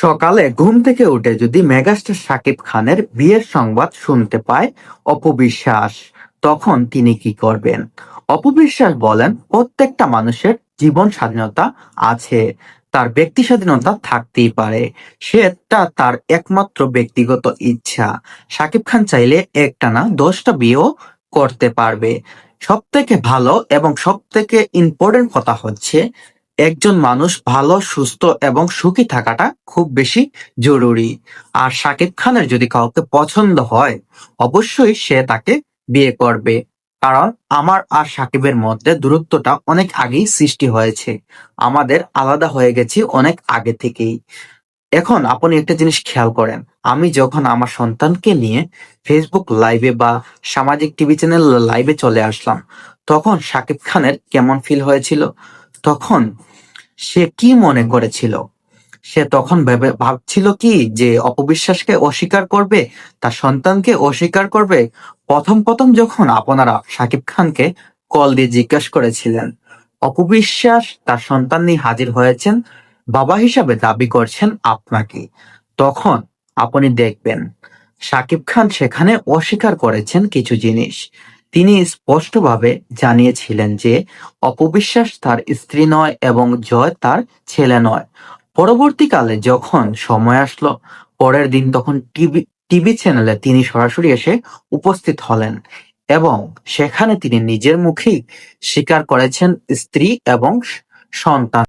সকালে ঘুম থেকে উঠে যদি মেগাস্টার শাকিব খানের বিয়ের সংবাদ শুনতে পায় অপবিশ্বাস, তখন তিনি কি করবেন? অপবিশ্বাস বলেন, প্রত্যেকটা মানুষের জীবন স্বাধীনতা আছে, তার ব্যক্তি স্বাধীনতা থাকতেই পারে, সেটা তার একমাত্র ব্যক্তিগত ইচ্ছা। শাকিব খান চাইলে একটানা 10টা বিয়েও করতে পারবে। সব থেকে ভালো এবং সব থেকে ইম্পর্টেন্ট কথা হচ্ছে, একজন মানুষ ভালো, সুস্থ এবং সুখী থাকাটা খুব বেশি জরুরি। আর শাকিব খানের যদি কাউকে পছন্দ হয়, অবশ্যই সে তাকে বিয়ে করবে। কারণ আমার আর শাকিবের মধ্যে দূরত্বটা অনেক আগেই সৃষ্টি হয়েছে। আমাদের আলাদা হয়ে গেছি অনেক আগে থেকেই। এখন আপনি একটা জিনিস খেয়াল করেন, আমি যখন আমার সন্তানকে নিয়ে ফেসবুক লাইভে বা সামাজিক টিভি চ্যানেল লাইভে চলে আসলাম, তখন শাকিব খানের কেমন ফিল হয়েছিল? তখন সে কি মনে করেছিল? সে তখন ভাবছিল কি যে অপবিশ্বাসকে অস্বীকার করবে, তার সন্তানকে অস্বীকার করবে? প্রথম প্রথম যখন আপনারা শাকিব খানকে কল দিয়ে জিজ্ঞাসা করেছিলেন, অপবিশ্বাস তার সন্তান নিয়ে হাজির হয়েছেন, বাবা হিসাবে দাবি করছেন আপনাকে, তখন আপনি দেখবেন শাকিব খান সেখানে অস্বীকার করেছেন কিছু জিনিস। তিনি স্পষ্টভাবে জানিয়েছিলেন যে অপবিশ্বাস তার স্ত্রী নয় এবং জয় তার ছেলে নয়। পরবর্তীকালে যখন সময় আসলো, পরের দিন তখন টিভি টিভি চ্যানেলে তিনি সরাসরি এসে উপস্থিত হলেন এবং সেখানে তিনি নিজের মুখেই স্বীকার করেছেন স্ত্রী এবং সন্তান।